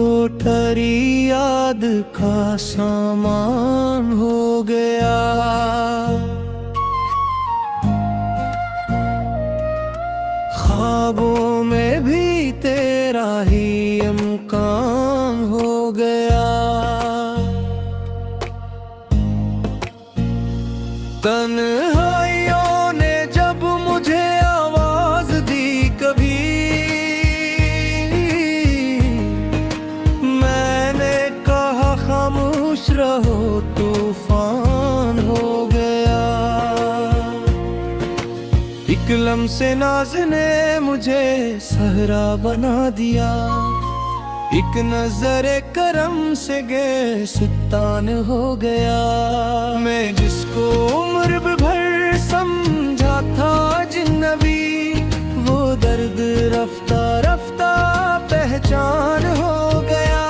कोठरी याद का सामान हो गया। ख्वाबों में भी तेरा ही इम्कान हो गया। तन्हाइयों ने जब मुझे आवाज दी कभी, मैंने कहा खामोश रहो, तूफान हो गया। एक लम्से नाज ने मुझे सहरा बना दिया, एक नजरे करम से सुल्तान हो गया। मैं जिसको उम्र भर समझा था जिन्नबी, वो दर्द रफ्ता रफ्ता पहचान हो गया।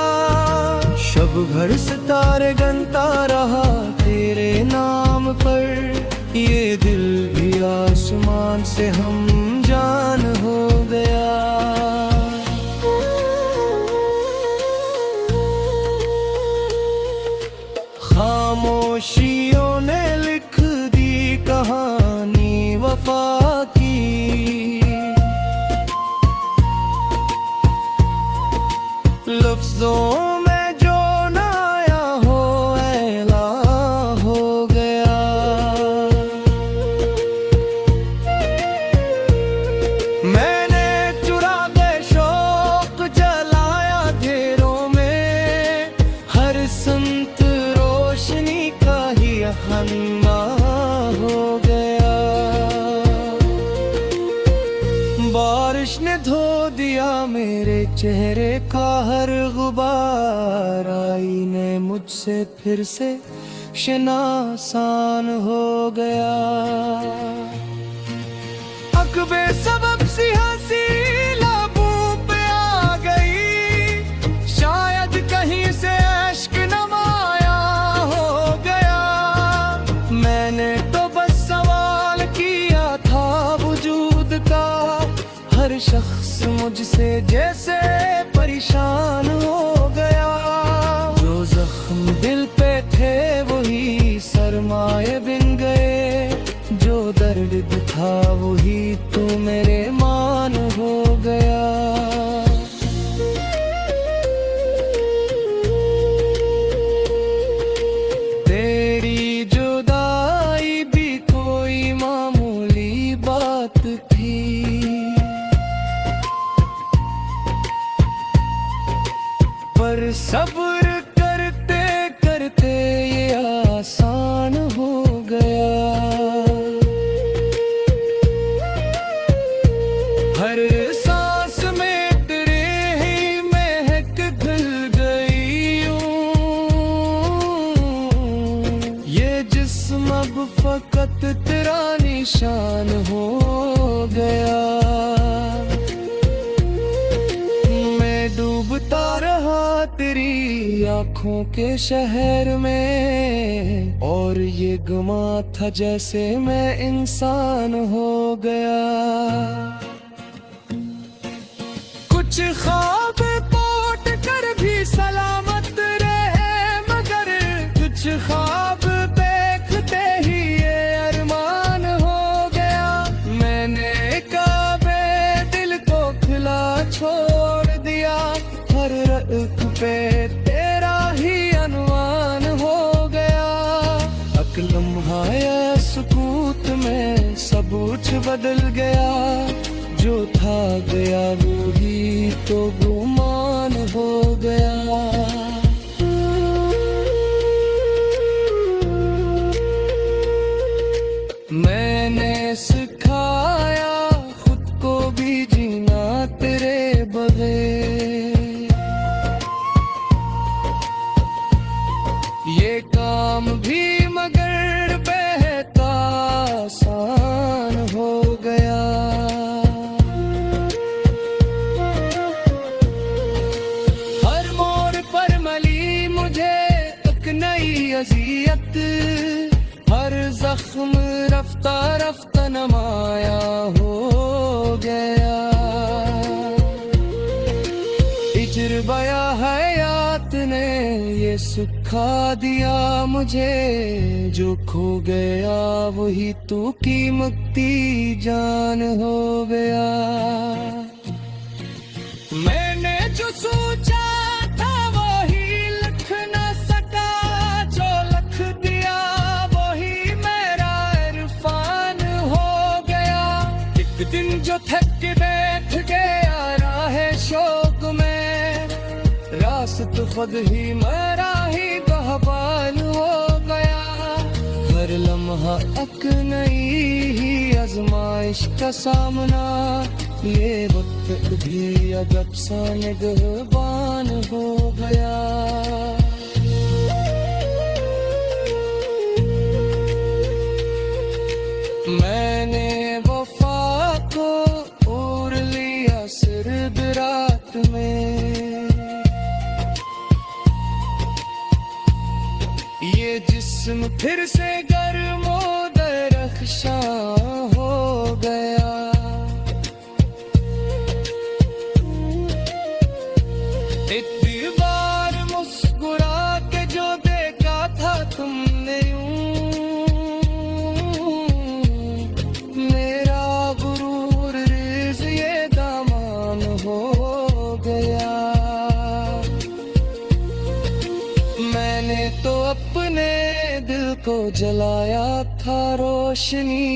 शब भर सितारे गनता रहा तेरे नाम पर, ये दिल भी आसमान से हम जान हो गया। खामोशियों ने लिख दी कहानी वफा की, लफ्जों में जो न आया हो ऐला हो गया। मैंने चुरा के शौक जलाया घेरों में, हर संत रोशनी का ही हन्ना हो गया। बारिश ने धो दिया मेरे चेहरे का हर गुबार, आईने मुझसे फिर से शनासान हो गया। अकबे सबब सी हंसी लबों पे आ गई, शायद कहीं से अश्क नमाया हो गया। मैंने तो बस सवाल किया था वजूद का, हर शख्स मुझसे जैसे परेशान हो गया। जो जख्म दिल पे थे वही सरमाए बिन गए, जो दर्द था वही तू मेरे मान हो गया। तेरी जुदाई भी कोई मामूली बात थी, पर सब्र करते करते ये आसान हो गया। हर सांस में तेरे ही महक घुल गई ये जिस्म अब फकत तेरा निशान हो गया। डूबता रहा तेरी आँखों के शहर में, और ये गुमा था जैसे मैं इंसान हो गया। कुछ ख्वाब पोट कर भी सलामत रहे, मगर कुछ ख्वाब देखते ही ये अरमान हो गया। मैंने काबे दिल को खुला छोड़ दिया, हर रख पे तेरा ही अनवान हो गया। लम्हा या सुकूत में सब कुछ बदल गया, जो था गया वो ही तो गुमान हो गया। मैंने सिखाया खुद को भी जीना तेरे बगैर, ये काम भी मगर बेहद आसान हो गया। हर मोड़ पर मिली मुझे एक नई अज़ियत, हर जख्म रफ्ता रफ्ता नमाया हो गया। हिज्र बया हयात ने ये सिखा दिया मुझे, जो खो गया वही तू की मुक्ति जान हो गया। मैंने जो सोचा था वही लिख न सका, जो लिख दिया वही मेरा इरफान हो गया। एक दिन जो थक के बैठ गया राह शौक में, रास्त खुद ही मेरा ही बहबान हो गया। हर लम्हा एक नई ही आजमाइश का सामना, ये वक्त भी अजब सा निगहबान हो गया। मैंने वफा को ओढ़ लिया सर्द रात में, ये जिस्म फिर से गर्मो दरख्शां हो गया। इतनी बार मुस्कुरा के जो देखा था तुमने यूं, मेरा गुरूर रिज़ ये दामन हो गया। मैंने तो अपने दिल को जलाया था रोशनी,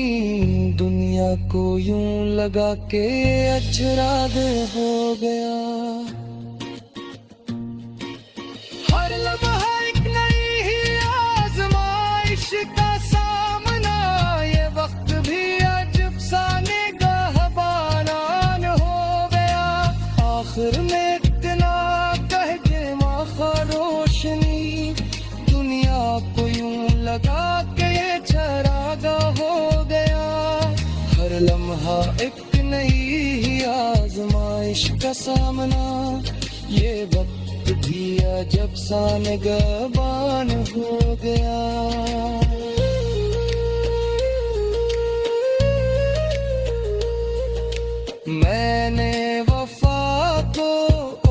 दुनिया को यूं लगा के अजराद हो गया। हर लम्हा एक नई ही आजमाइश का सामना, ये वक्त भी अजब सा निगाहबान हो गया। आखिर में इतना कह के माखा रोशनी, दुनिया को यूं लगा के ये चरागा हो गया। हर लम्हा एक नई ही आजमाइश का सामना, ये वक्त भी अजब सा निगहबान हो गया। मैंने वफा को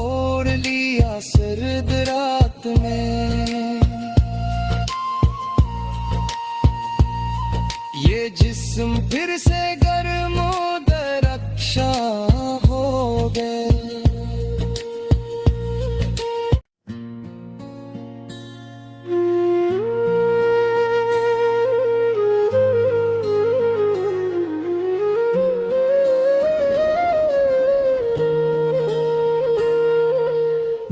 ओढ़ लिया सर्द रात में, ये जिस्म फिर से गर्मो दरख्शां हो गए।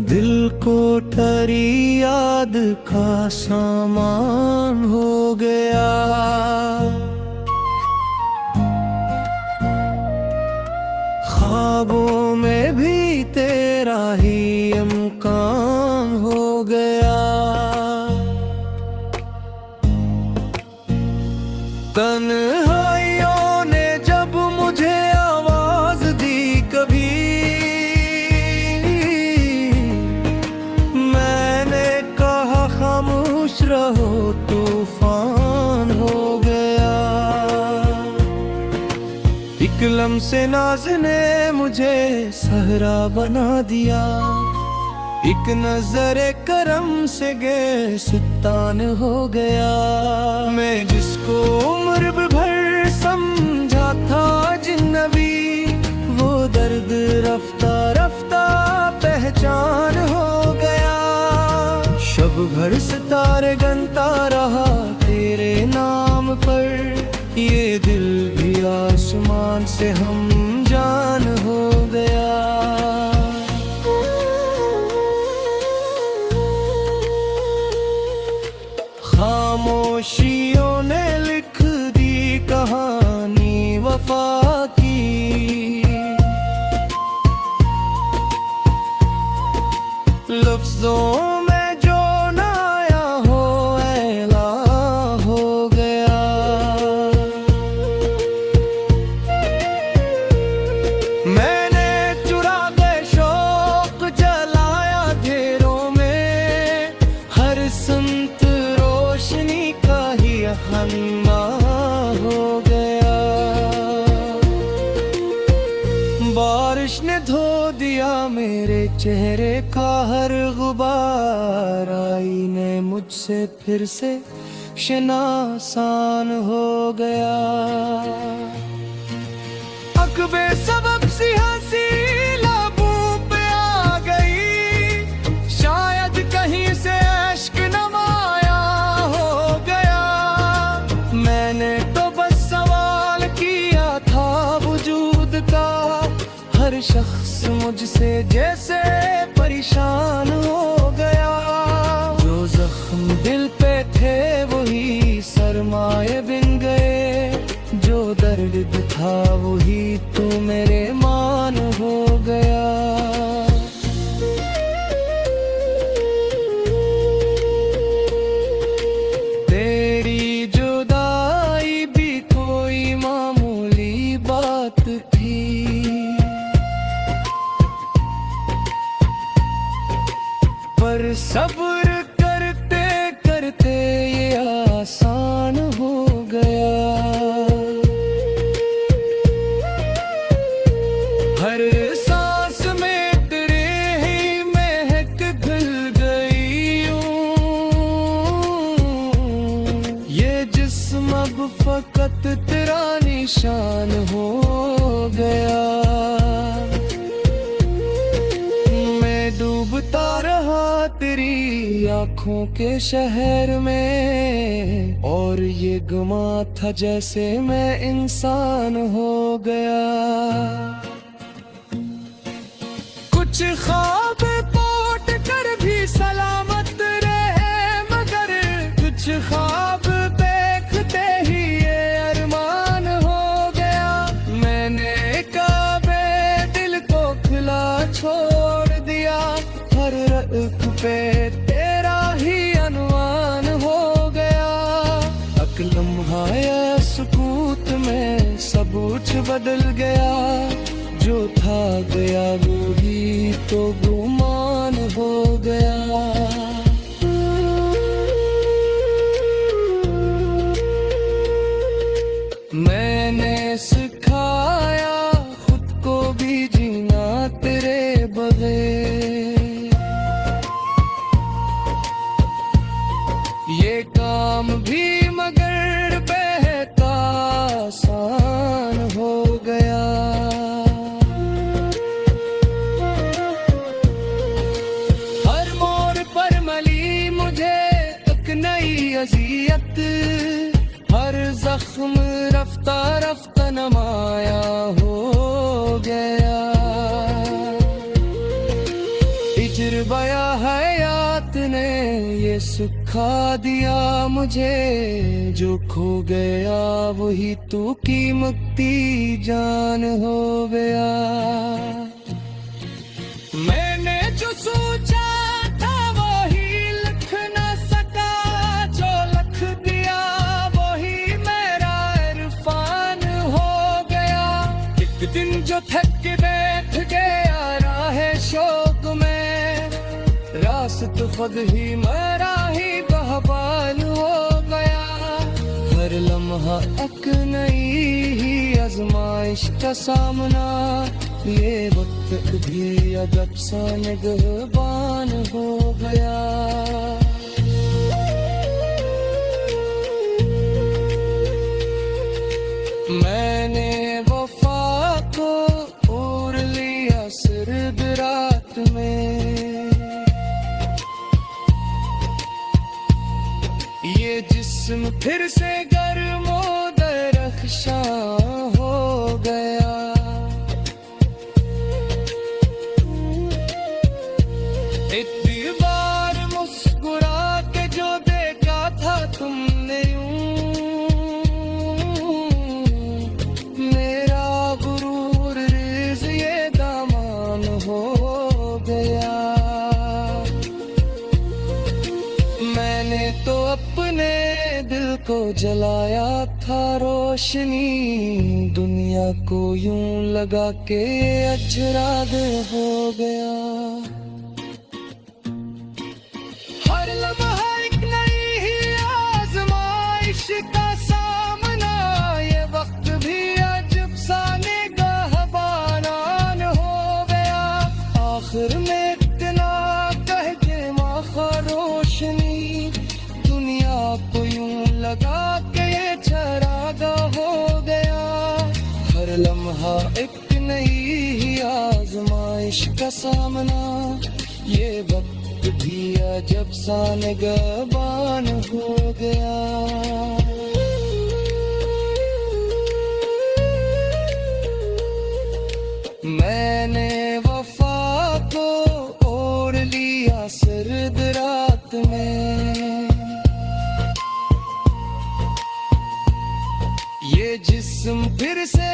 दिल को ठरी याद का सामान हो गया। ख्वाबों में भी तेरा ही इम्कान हो गया। तन्हाइयों ने जब मुझे आवाज दी कभी, खामोश रहो तूफान हो गया। एक लम्से नाज ने मुझे सहरा बना दिया, एक नजरे करम से सुल्तान हो गया। मैं जिसको उम्र भर समझा था जिन्नबी, वो दर्द रफ्ता रफ्ता पहचान हो गया। शब भर सितारे गनता रहा तेरे नाम पर, ये दिल भी आसमान से हम जान हो गया। खामोशियों ने लिख दी कहानी वफा की, लफ्जों हो गया। बारिश ने धो दिया मेरे चेहरे का हर गुबार, आईने मुझसे फिर से शनासान हो गया। अकबे सबब सी हंसी लबों पे आ गई, शायद कहीं से अश्क नमाया हो गया। मैंने तो बस सवाल किया था वजूद का, हर शख्स मुझसे जैसे परेशान हो गया। जो जख्म दिल पे थे वही सरमाए बिन गए, जो दर्द था वही तू मेरे मान हो गया। तेरी जुदाई भी कोई मामूली बात थी, पर सब्र करते करते ये आसान हो गया। हर सांस में तेरे ही महक घुल गई ये जिस्म अब फकत तेरा निशान हो गया। डूबता रहा तेरी आंखों के शहर में, और ये गुमा था जैसे मैं इंसान हो गया। कुछ ख्वाब पोट कर भी सलामत रहे, मगर कुछ ख्वाब देखते ही ये अरमान हो गया। मैंने कबे दिल को खुला छोड़ दिया, हर रख पे तेरा ही अनुमान हो गया। लम्हा या सुकूत में सब कुछ बदल गया, जो था गया वो ही तो गुमान हो गया। मैंने सिखाया खुद को भी जीना तेरे बगैर, ये काम भी मगर बेहद आसान हो गया। हर मोड़ पर मिली मुझे एक नई अज़ियत, हर जख्म रफ्ता रफ्ता नमाया हो गया। तजुर्बा हयात ने ये सिखा दिया मुझे, जो खो गया वही तू कीमती जान हो गया। मैंने जो सोचा था वही लिख न सका, जो लिख दिया वही मेरा इरफान हो गया। एक दिन जो थक के बैठ गया राहे शौक में, रास्त खुद ही मेरा ही बहबान हो गया। हर लम्हा एक नई ही आजमाइश का सामना, ये वक्त भी अजब सा निगहबान हो गया। मैंने वफा को ओढ़ लिया सिर्फ रात में, ये जिस्म फिर से गर्मो दरख्शां हो गया। इतनी बार मुस्कुरा के जो देखा था तुमने मेरा गुरूर रिज़ ये दामन हो गया। मैंने तो अपने दिल को जलाया था रोशनी, दुनिया को यूं लगा के अजराद हो गया। हर लम्हा एक नई ही आजमाइश का सामना, ये वक्त भी अजब सा निगाहबान हो गया। आखिर में इतना कह के माखा रोशनी दुनिया को यूं लगा के ये चरागा हो गया। हर लम्हा एक नई ही आजमाइश का सामना, ये वक्त भी अजब सा निगहबान हो गया। मैंने वफा को ओढ़ लिया सर्द रात में, ये जिस्म फिर से